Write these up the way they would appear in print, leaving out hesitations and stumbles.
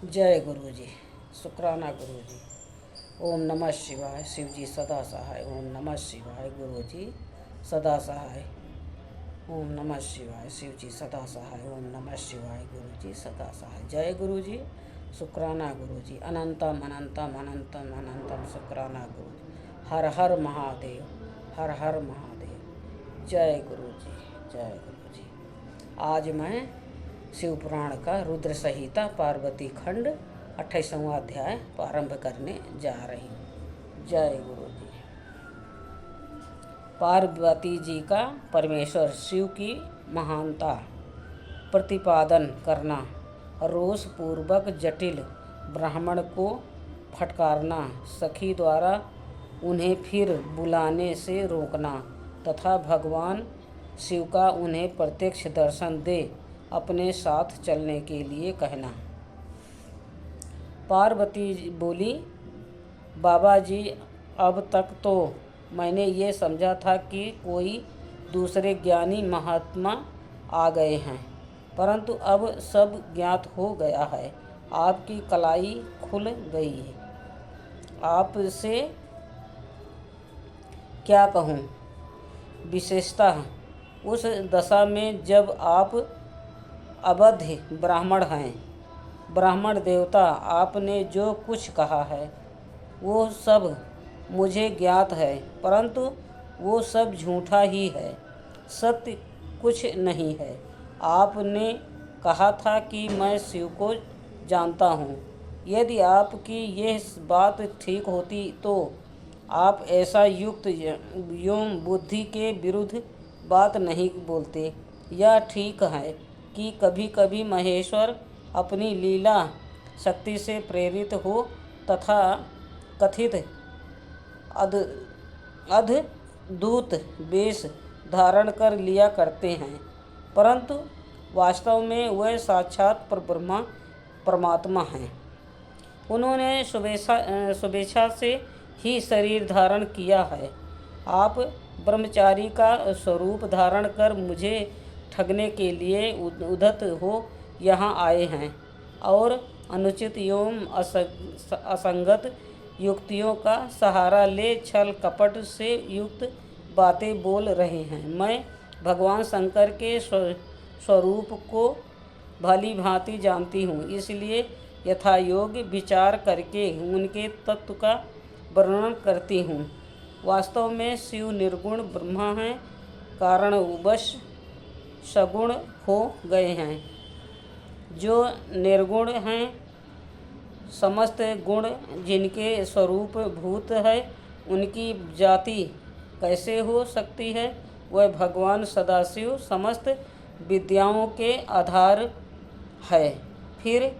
जय गुरु जी। शुक्राना गुरु जी। ओम नमः शिवाय। शिव जी सदा सहाय। ओम नमः शिवाय। गुरु जी सदा सहाय। ओम नमः शिवाय। शिव जी सदा सहाय। ओम नमः शिवाय। गुरु जी सदा सहाय। जय गुरु जी। शुक्राना गुरु जी। अनंतम अनंतम अनंतम अनंतम शुक्राना गुरु जी। हर हर महादेव। हर हर महादेव। जय गुरु जी। जय गुरु जी। आज मैं शिव पुराण का रुद्र संहिता पार्वती खंड 28वां अध्याय प्रारंभ करने जा रही हूँ। जय गुरु जी। पार्वती जी का परमेश्वर शिव की महानता प्रतिपादन करना, रोष पूर्वक जटिल ब्राह्मण को फटकारना, सखी द्वारा उन्हें फिर बुलाने से रोकना तथा भगवान शिव का उन्हें प्रत्यक्ष दर्शन दे अपने साथ चलने के लिए कहना। पार्वती बोली, बाबा जी, अब तक तो मैंने ये समझा था कि कोई दूसरे ज्ञानी महात्मा आ गए हैं, परंतु अब सब ज्ञात हो गया है। आपकी कलाई खुल गई है। आपसे क्या कहूँ। विशेषतः उस दशा में जब आप अवध ब्राह्मण हैं। ब्राह्मण देवता, आपने जो कुछ कहा है वो सब मुझे ज्ञात है, परंतु वो सब झूठा ही है, सत्य कुछ नहीं है। आपने कहा था कि मैं शिव को जानता हूँ। यदि आपकी यह बात ठीक होती तो आप ऐसा युक्त एवं बुद्धि के विरुद्ध बात नहीं बोलते। यह ठीक है कि कभी कभी महेश्वर अपनी लीला शक्ति से प्रेरित हो तथा कथित अद्भुत वेश धारण कर लिया करते हैं, परंतु वास्तव में वह साक्षात परब्रह्म परमात्मा हैं। उन्होंने शुभेच्छा से ही शरीर धारण किया है। आप ब्रह्मचारी का स्वरूप धारण कर मुझे ठगने के लिए उद्धत हो यहाँ आए हैं और अनुचित एवं असंगत युक्तियों का सहारा ले छल कपट से युक्त बातें बोल रहे हैं। मैं भगवान शंकर के स्वरूप को भली भांति जानती हूँ, इसलिए यथायोग्य विचार करके उनके तत्व का वर्णन करती हूँ। वास्तव में शिव निर्गुण ब्रह्मा हैं, कारणवश सगुण हो गए हैं। जो निर्गुण हैं, समस्त गुण जिनके स्वरूप भूत है, उनकी जाति कैसे हो सकती है। वह भगवान सदाशिव समस्त विद्याओं के आधार है। फिर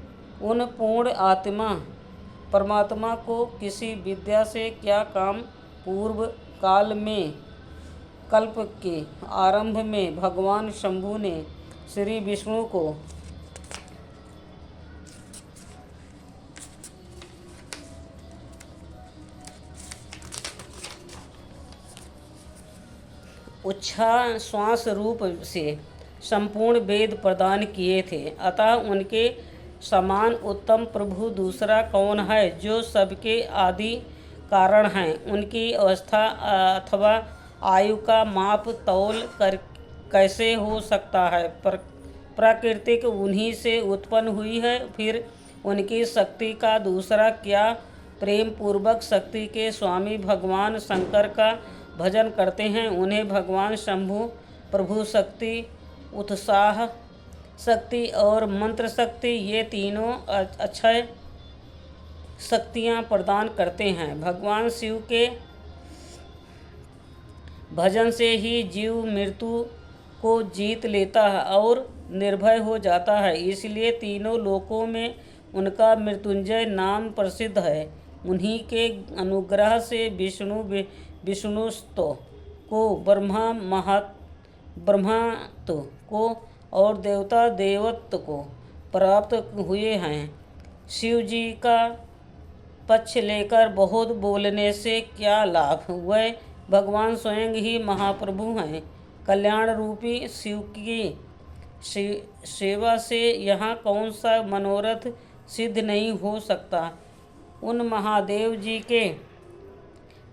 उन पूर्ण आत्मा परमात्मा को किसी विद्या से क्या काम। पूर्व काल में कल्प के आरंभ में भगवान शंभु ने श्री विष्णु को उच्छ्वास रूप से संपूर्ण वेद प्रदान किए थे, अतः उनके समान उत्तम प्रभु दूसरा कौन है जो सबके आदि कारण हैं। उनकी अवस्था अथवा आयु का माप तौल कर कैसे हो सकता है। प्राकृतिक उन्हीं से उत्पन्न हुई है। फिर उनकी शक्ति का दूसरा क्या। प्रेम पूर्वक शक्ति के स्वामी भगवान शंकर का भजन करते हैं। उन्हें भगवान शंभु प्रभु शक्ति, उत्साह शक्ति और मंत्र शक्ति, ये तीनों अक्षय शक्तियाँ प्रदान करते हैं। भगवान शिव के भजन से ही जीव मृत्यु को जीत लेता है और निर्भय हो जाता है, इसलिए तीनों लोकों में उनका मृत्युंजय नाम प्रसिद्ध है। उन्हीं के अनुग्रह से विष्णुत्व को, ब्रह्मत्व को और देवता देवत्व को प्राप्त हुए हैं। शिव जी का पक्ष लेकर बहुत बोलने से क्या लाभ। वह भगवान स्वयं ही महाप्रभु हैं। कल्याण रूपी शिव की सेवा से यहाँ कौन सा मनोरथ सिद्ध नहीं हो सकता। उन महादेव जी के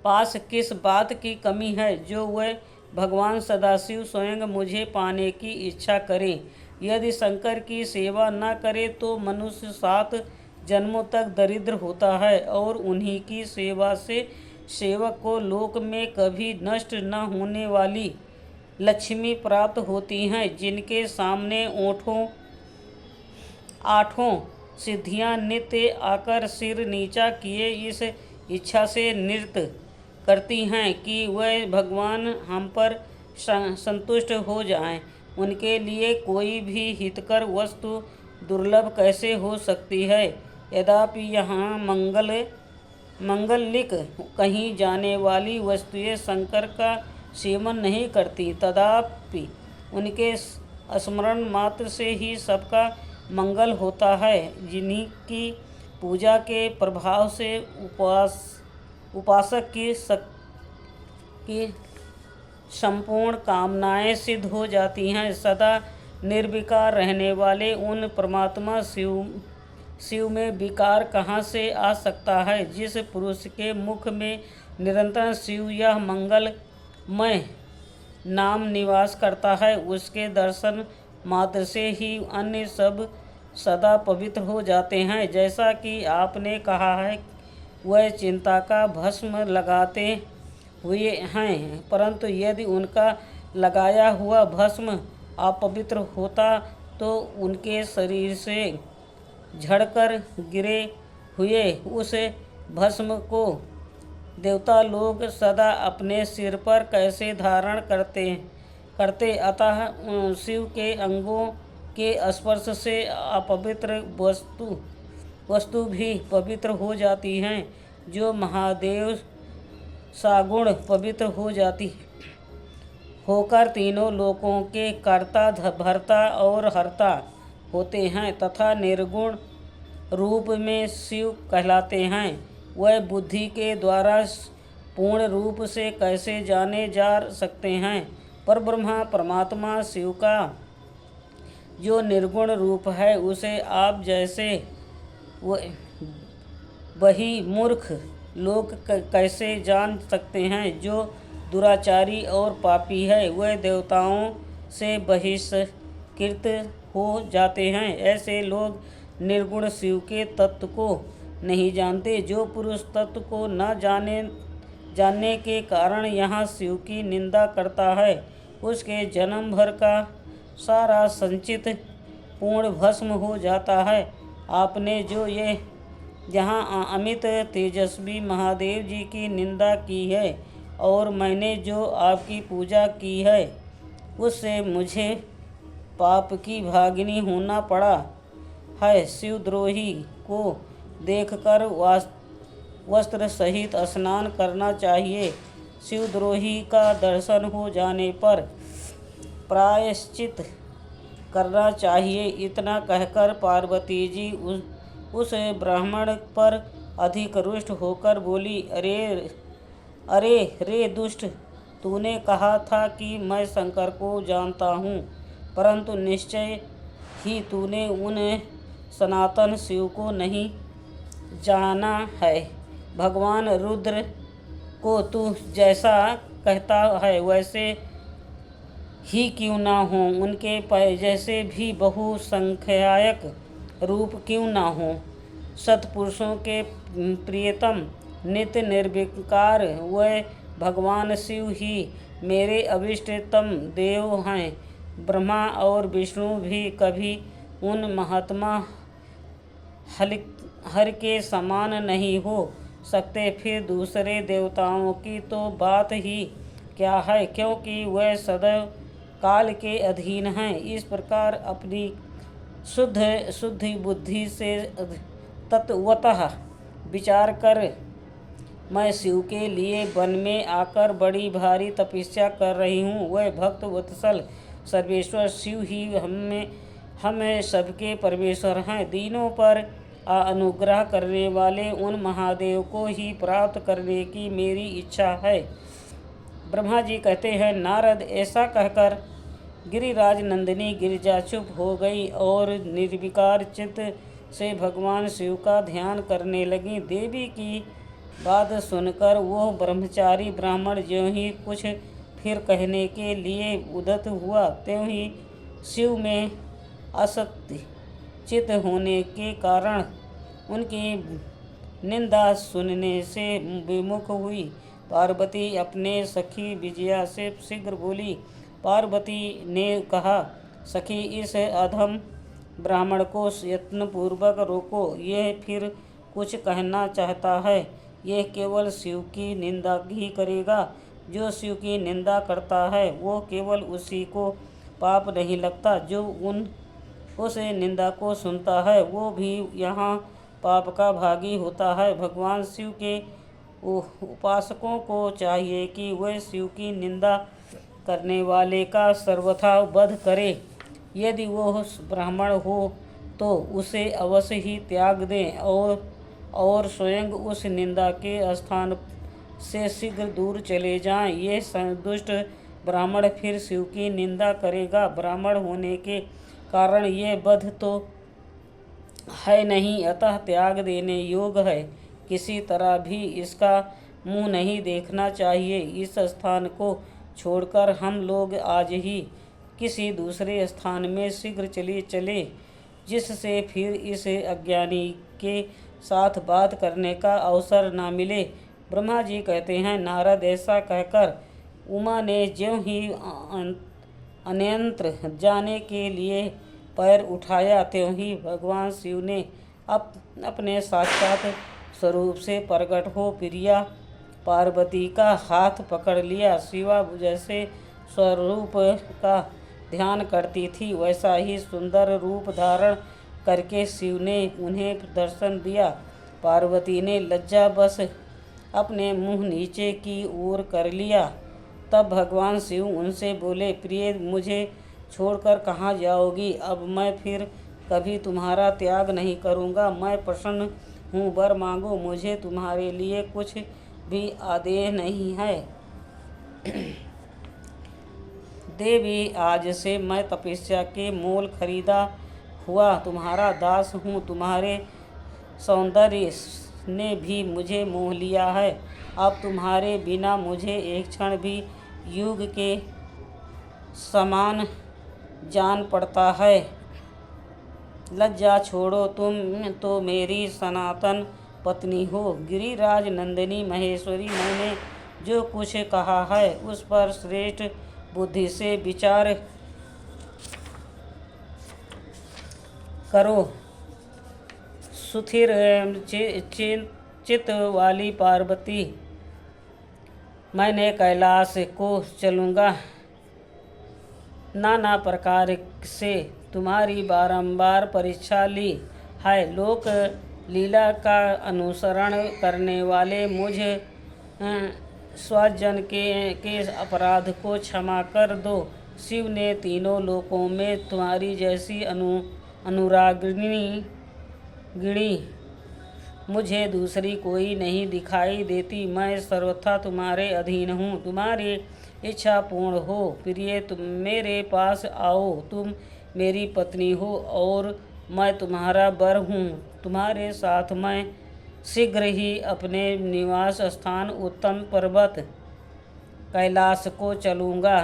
पास किस बात की कमी है जो वह भगवान सदाशिव स्वयं मुझे पाने की इच्छा करें। यदि शंकर की सेवा न करे तो मनुष्य 7 जन्मों तक दरिद्र होता है और उन्हीं की सेवा से सेवक को लोक में कभी नष्ट न होने वाली लक्ष्मी प्राप्त होती हैं, जिनके सामने आठों सिद्धियां नित्य आकर सिर नीचा किए इस इच्छा से नृत्य करती हैं कि वह भगवान हम पर संतुष्ट हो जाएं। उनके लिए कोई भी हितकर वस्तु दुर्लभ कैसे हो सकती है। यद्यपि यहाँ मंगलिक कहीं जाने वाली वस्तुएं शंकर का सेवन नहीं करती, तथापि उनके स्मरण मात्र से ही सबका मंगल होता है। जिन्हीं की पूजा के प्रभाव से उपासक की संपूर्ण कामनाएं सिद्ध हो जाती हैं। सदा निर्विकार रहने वाले उन परमात्मा शिव में विकार कहाँ से आ सकता है। जिस पुरुष के मुख में निरंतर शिव यह मंगलमय नाम निवास करता है, उसके दर्शन मात्र से ही अन्य सब सदा पवित्र हो जाते हैं। जैसा कि आपने कहा है, वह चिंता का भस्म लगाते हुए हैं, परंतु यदि उनका लगाया हुआ भस्म अपवित्र होता तो उनके शरीर से झड़कर गिरे हुए उस भस्म को देवता लोग सदा अपने सिर पर कैसे धारण करते। अतः शिव के अंगों के स्पर्श से अपवित्र वस्तु भी पवित्र हो जाती हैं। जो महादेव सागुण पवित्र हो जाती होकर तीनों लोकों के कर्ता, भर्ता और हर्ता होते हैं तथा निर्गुण रूप में शिव कहलाते हैं, वह बुद्धि के द्वारा पूर्ण रूप से कैसे जाने जा सकते हैं। पर ब्रह्मा परमात्मा शिव का जो निर्गुण रूप है, उसे आप जैसे वही मूर्ख लोग कैसे जान सकते हैं। जो दुराचारी और पापी है, वह देवताओं से बहिष्कृत हो जाते हैं। ऐसे लोग निर्गुण शिव के तत्व को नहीं जानते। जो पुरुष तत्व को न जानने के कारण यहाँ शिव की निंदा करता है, उसके जन्म भर का सारा संचित पूर्ण भस्म हो जाता है। आपने जो ये यहाँ अमित तेजस्वी महादेव जी की निंदा की है और मैंने जो आपकी पूजा की है, उससे मुझे पाप की भागिनी होना पड़ा है। शिवद्रोही को देखकर वस्त्र सहित स्नान करना चाहिए। शिवद्रोही का दर्शन हो जाने पर प्रायश्चित करना चाहिए। इतना कहकर पार्वती जी उस ब्राह्मण पर अधिक रुष्ट होकर बोली, अरे रे दुष्ट, तूने कहा था कि मैं शंकर को जानता हूँ, परंतु निश्चय ही तूने उन सनातन शिव को नहीं जाना है। भगवान रुद्र को तू जैसा कहता है वैसे ही क्यों ना हो, उनके जैसे भी बहुसंख्याक रूप क्यों ना हो। सत्पुरुषों के प्रियतम नित्य निर्विकार वह भगवान शिव ही मेरे अभिष्टतम देव हैं। ब्रह्मा और विष्णु भी कभी उन महात्मा हर के समान नहीं हो सकते। फिर दूसरे देवताओं की तो बात ही क्या है, क्योंकि वह सदैव काल के अधीन हैं। इस प्रकार अपनी शुद्ध बुद्धि से तत्वतः विचार कर मैं शिव के लिए वन में आकर बड़ी भारी तपस्या कर रही हूँ। वह भक्त वत्सल सर्वेश्वर शिव ही हम सबके परमेश्वर हैं। दीनों पर अनुग्रह करने वाले उन महादेव को ही प्राप्त करने की मेरी इच्छा है। ब्रह्मा जी कहते हैं, नारद ऐसा कहकर गिरिराज नंदिनी गिरिजा चुप हो गई और निर्विकार चित्त से भगवान शिव का ध्यान करने लगी। देवी की बात सुनकर वो ब्रह्मचारी ब्राह्मण ज्यों ही कुछ फिर कहने के लिए उद्यत हुआ, त्यों ही शिव में असत्य चित होने के कारण उनकी निंदा सुनने से विमुख हुई। पार्वती अपने सखी विजया से शीघ्र बोली। पार्वती ने कहा, सखी, इस अधम ब्राह्मण को यत्नपूर्वक रोको, यह फिर कुछ कहना चाहता है। यह केवल शिव की निंदा ही करेगा। जो शिव की निंदा करता है वो केवल उसी को पाप नहीं लगता, जो उस निंदा को सुनता है वो भी यहाँ पाप का भागी होता है। भगवान शिव के उपासकों को चाहिए कि वे शिव की निंदा करने वाले का सर्वथा वध करे। यदि वो ब्राह्मण हो तो उसे अवश्य ही त्याग दें और स्वयं उस निंदा के स्थान से शीघ्र दूर चले जाएं। ये दुष्ट ब्राह्मण फिर शिव की निंदा करेगा। ब्राह्मण होने के कारण ये वध तो है नहीं, अतः त्याग देने योग्य है। किसी तरह भी इसका मुंह नहीं देखना चाहिए। इस स्थान को छोड़कर हम लोग आज ही किसी दूसरे स्थान में शीघ्र चले, जिससे फिर इस अज्ञानी के साथ बात करने का अवसर न मिले। ब्रह्मा जी कहते हैं, नारद ऐसा कहकर उमा ने ज्यों ही अन्यंत्र जाने के लिए पैर उठाया, त्यों ही भगवान शिव ने अपने साक्षात स्वरूप से प्रकट हो प्रिया पार्वती का हाथ पकड़ लिया। शिवा जैसे स्वरूप का ध्यान करती थी, वैसा ही सुंदर रूप धारण करके शिव ने उन्हें दर्शन दिया। पार्वती ने लज्जावश अपने मुंह नीचे की ओर कर लिया। तब भगवान शिव उनसे बोले, प्रिय, मुझे छोड़कर कहाँ जाओगी? अब मैं फिर कभी तुम्हारा त्याग नहीं करूँगा। मैं प्रसन्न हूँ, वर मांगो, मुझे तुम्हारे लिए कुछ भी आदेश नहीं है। देवी, आज से मैं तपस्या के मोल खरीदा हुआ तुम्हारा दास हूँ। तुम्हारे सौंदर्य ने भी मुझे मोह लिया है। अब तुम्हारे बिना मुझे एक क्षण भी युग के समान जान पड़ता है। लज्जा छोड़ो, तुम तो मेरी सनातन पत्नी हो। गिरिराज नंदिनी महेश्वरी, मैंने जो कुछ कहा है उस पर श्रेष्ठ बुद्धि से विचार करो। सुथिर चित्त वाली पार्वती, मैंने कैलाश को चलूँगा। नाना प्रकार से तुम्हारी बारंबार परीक्षा ली है। लोक लीला का अनुसरण करने वाले मुझ स्वजन के अपराध को क्षमा कर दो। शिव ने तीनों लोकों में तुम्हारी जैसी अनुरागिणी मुझे दूसरी कोई नहीं दिखाई देती। मैं सर्वथा तुम्हारे अधीन हूँ। तुम्हारी इच्छा पूर्ण हो प्रिय, तुम मेरे पास आओ। तुम मेरी पत्नी हो और मैं तुम्हारा वर हूँ। तुम्हारे साथ मैं शीघ्र ही अपने निवास स्थान उत्तम पर्वत कैलाश को चलूँगा।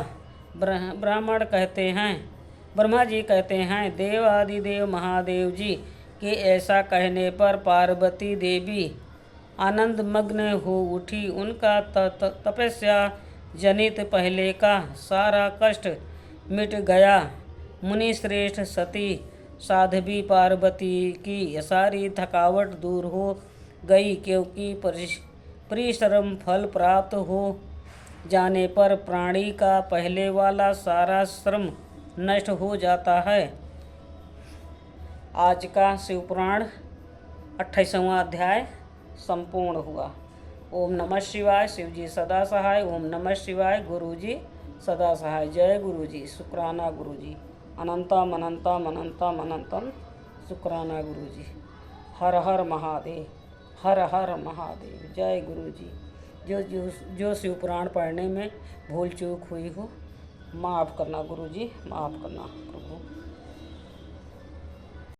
ब्रह्मा जी कहते हैं, देव आदिदेव महादेव जी के ऐसा कहने पर पार्वती देवी आनंद मग्न हो उठी। उनका तपस्या जनित पहले का सारा कष्ट मिट गया। मुनि श्रेष्ठ सती साध्वी पार्वती की सारी थकावट दूर हो गई, क्योंकि परिश्रम फल प्राप्त हो जाने पर प्राणी का पहले वाला सारा श्रम नष्ट हो जाता है। आज का शिवपुराण 28वां अध्याय संपूर्ण हुआ। ओम नमः शिवाय। शिव जी सदा सहाय। ओम नमः शिवाय। गुरु जी सदा सहाय। जय गुरु जी। शुक्राना गुरु जी। अनंतम अनंतम अनंतम अनंतम शुक्राना गुरु जी। हर हर महादेव। हर हर महादेव। जय गुरु जी। जो शिवपुराण पढ़ने में भूल चूक हुई हो माफ़ करना गुरु जी, माफ़ करना।